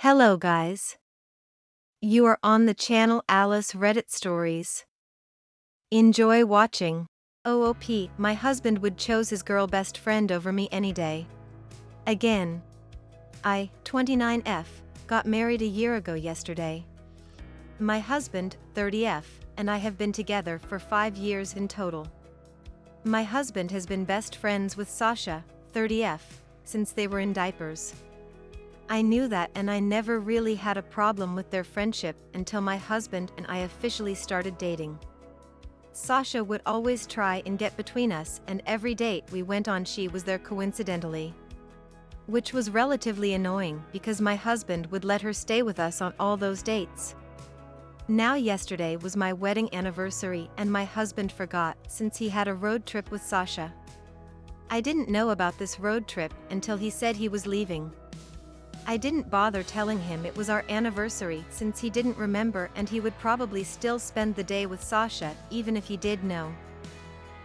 Hello guys. You are on the channel Alice Reddit Stories. Enjoy watching. OOP, my husband would chose his girl best friend over me any day. Again. I, 29F, got married a year ago yesterday. My husband, 30F, and I have been together for 5 years in total. My husband has been best friends with Sasha, 30F, since they were in diapers. I knew that, and I never really had a problem with their friendship until my husband and I officially started dating. Sasha would always try and get between us, and every date we went on she was there coincidentally. Which was relatively annoying because my husband would let her stay with us on all those dates. Now yesterday was my wedding anniversary and my husband forgot since he had a road trip with Sasha. I didn't know about this road trip until he said he was leaving. I didn't bother telling him it was our anniversary since he didn't remember, and he would probably still spend the day with Sasha even if he did know.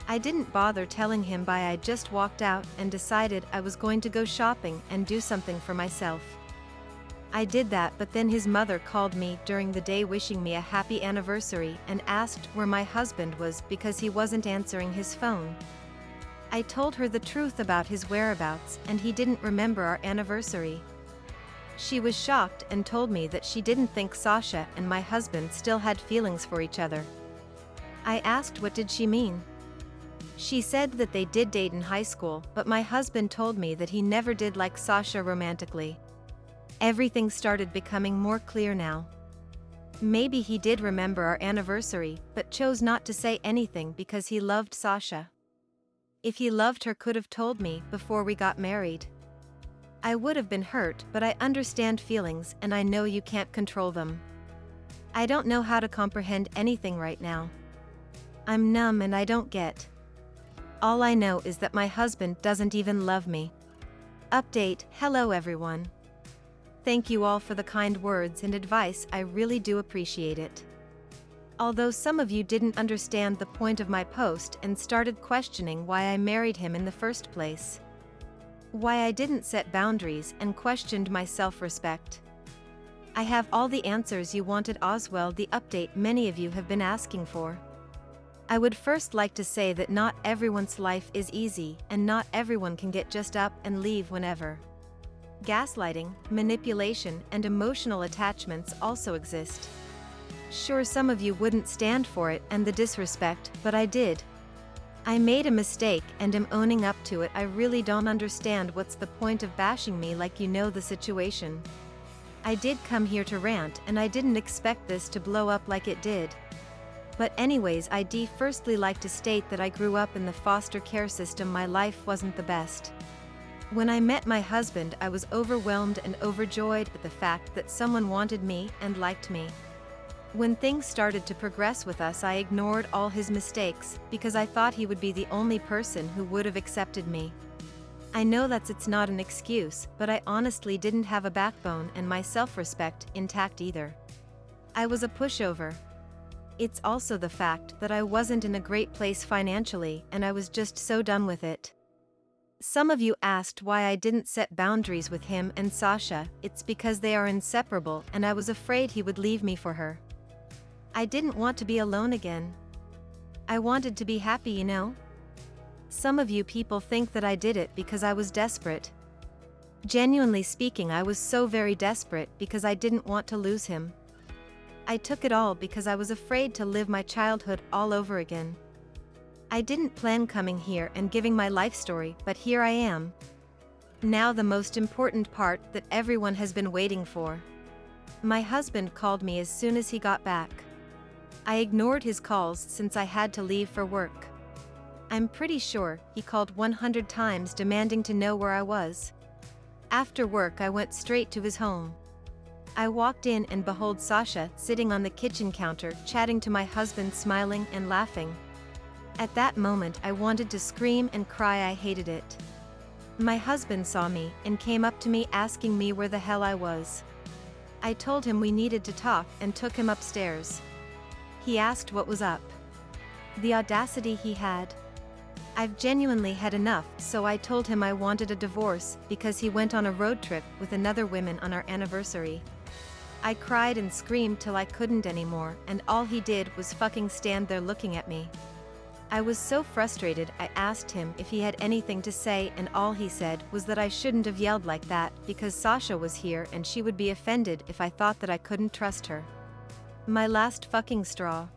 I didn't bother telling him. I just walked out and decided I was going to go shopping and do something for myself. I did that, but then his mother called me during the day wishing me a happy anniversary and asked where my husband was because he wasn't answering his phone. I told her the truth about his whereabouts, and he didn't remember our anniversary. She was shocked and told me that she didn't think Sasha and my husband still had feelings for each other. I asked what did she mean. She said that they did date in high school, but my husband told me that he never did like Sasha romantically. Everything started becoming more clear now. Maybe he did remember our anniversary, but chose not to say anything because he loved Sasha. If he loved her, could have told me before we got married. I would have been hurt, but I understand feelings and I know you can't control them. I don't know how to comprehend anything right now. I'm numb and I don't get. All I know is that my husband doesn't even love me. Update. Hello everyone. Thank you all for the kind words and advice, I really do appreciate it. Although some of you didn't understand the point of my post and started questioning why I married him in the first place. Why I didn't set boundaries and questioned my self-respect. I have all the answers you wanted. Oswell, the update many of you have been asking for. I would first like to say that not everyone's life is easy, and not everyone can get just up and leave whenever. Gaslighting, manipulation, and emotional attachments also exist. Sure, some of you wouldn't stand for it and the disrespect, but I did. I made a mistake and am owning up to it. I really don't understand what's the point of bashing me like you know the situation. I did come here to rant and I didn't expect this to blow up like it did. But anyways, I'd firstly like to state that I grew up in the foster care system. My life wasn't the best. When I met my husband, I was overwhelmed and overjoyed at the fact that someone wanted me and liked me. When things started to progress with us, I ignored all his mistakes because I thought he would be the only person who would have accepted me. I know it's not an excuse, but I honestly didn't have a backbone and my self-respect intact either. I was a pushover. It's also the fact that I wasn't in a great place financially and I was just so done with it. Some of you asked why I didn't set boundaries with him and Sasha. It's because they are inseparable and I was afraid he would leave me for her. I didn't want to be alone again. I wanted to be happy, you know? Some of you people think that I did it because I was desperate. Genuinely speaking, I was so very desperate because I didn't want to lose him. I took it all because I was afraid to live my childhood all over again. I didn't plan coming here and giving my life story, but here I am. Now the most important part that everyone has been waiting for. My husband called me as soon as he got back. I ignored his calls since I had to leave for work. I'm pretty sure he called 100 times demanding to know where I was. After work, I went straight to his home. I walked in and behold Sasha sitting on the kitchen counter chatting to my husband, smiling and laughing. At that moment I wanted to scream and cry. I hated it. My husband saw me and came up to me asking me where the hell I was. I told him we needed to talk and took him upstairs. He asked what was up. The audacity he had. I've genuinely had enough, so I told him I wanted a divorce because he went on a road trip with another woman on our anniversary. I cried and screamed till I couldn't anymore, and all he did was fucking stand there looking at me. I was so frustrated I asked him if he had anything to say, and all he said was that I shouldn't have yelled like that because Sasha was here and she would be offended if I thought that I couldn't trust her. My last fucking straw.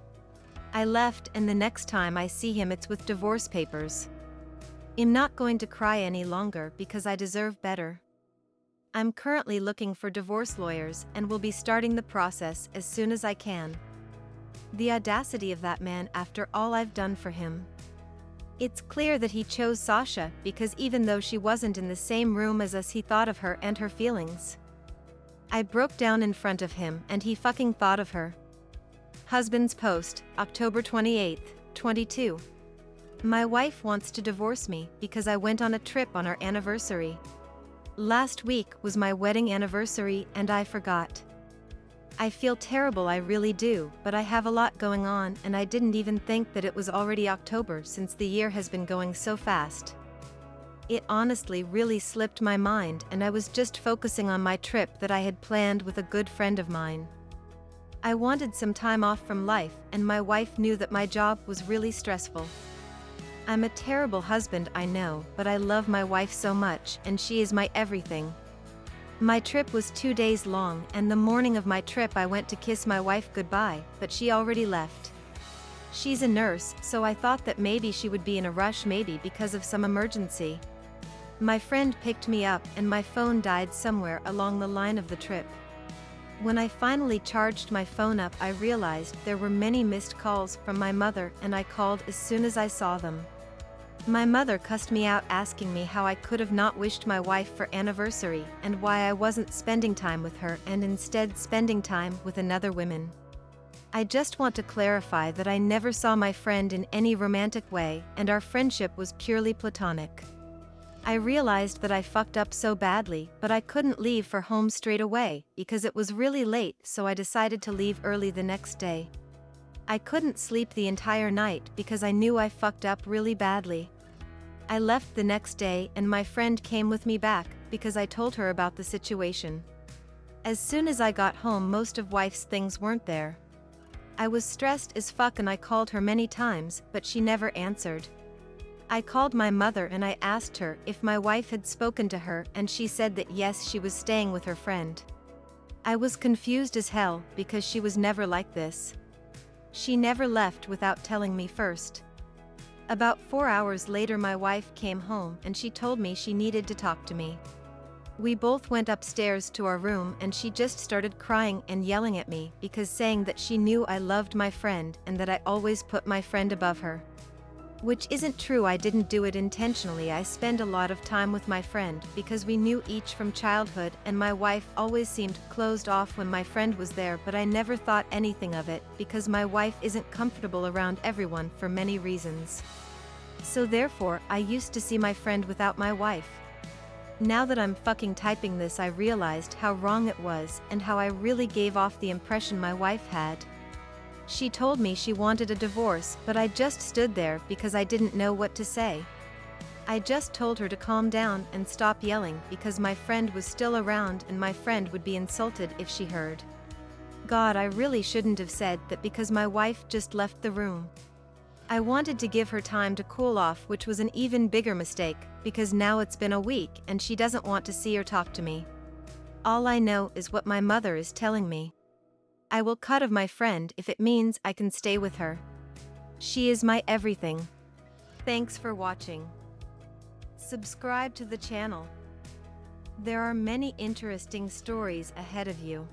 I left, and the next time I see him it's with divorce papers. I'm not going to cry any longer because I deserve better. I'm currently looking for divorce lawyers and will be starting the process as soon as I can. The audacity of that man after all I've done for him. It's clear that he chose Sasha because even though she wasn't in the same room as us, he thought of her and her feelings. I broke down in front of him and he fucking thought of her. Husband's post, October 28th, 22. My wife wants to divorce me because I went on a trip on our anniversary. Last week was my wedding anniversary and I forgot. I feel terrible, I really do, but I have a lot going on and I didn't even think that it was already October since the year has been going so fast. It honestly really slipped my mind and I was just focusing on my trip that I had planned with a good friend of mine. I wanted some time off from life and my wife knew that my job was really stressful. I'm a terrible husband, I know, but I love my wife so much and she is my everything. My trip was 2 days long and the morning of my trip I went to kiss my wife goodbye, but she already left. She's a nurse, so I thought that maybe she would be in a rush, maybe because of some emergency. My friend picked me up and my phone died somewhere along the line of the trip. When I finally charged my phone up, I realized there were many missed calls from my mother and I called as soon as I saw them. My mother cussed me out asking me how I could have not wished my wife for anniversary and why I wasn't spending time with her and instead spending time with another woman. I just want to clarify that I never saw my friend in any romantic way and our friendship was purely platonic. I realized that I fucked up so badly, but I couldn't leave for home straight away because it was really late, so I decided to leave early the next day. I couldn't sleep the entire night because I knew I fucked up really badly. I left the next day and my friend came with me back because I told her about the situation. As soon as I got home, most of wife's things weren't there. I was stressed as fuck and I called her many times, but she never answered. I called my mother and I asked her if my wife had spoken to her and she said that yes, she was staying with her friend. I was confused as hell because she was never like this. She never left without telling me first. About 4 hours later my wife came home and she told me she needed to talk to me. We both went upstairs to our room and she just started crying and yelling at me because saying that she knew I loved my friend and that I always put my friend above her. Which isn't true, I didn't do it intentionally. I spend a lot of time with my friend because we knew each from childhood and my wife always seemed closed off when my friend was there, but I never thought anything of it because my wife isn't comfortable around everyone for many reasons. So therefore, I used to see my friend without my wife. Now that I'm fucking typing this, I realized how wrong it was and how I really gave off the impression my wife had. She told me she wanted a divorce, but I just stood there because I didn't know what to say. I just told her to calm down and stop yelling because my friend was still around and my friend would be insulted if she heard. God, I really shouldn't have said that because my wife just left the room. I wanted to give her time to cool off, which was an even bigger mistake because now it's been a week and she doesn't want to see or talk to me. All I know is what my mother is telling me. I will cut of my friend if it means I can stay with her. She is my everything. Thanks for watching. Subscribe to the channel. There are many interesting stories ahead of you.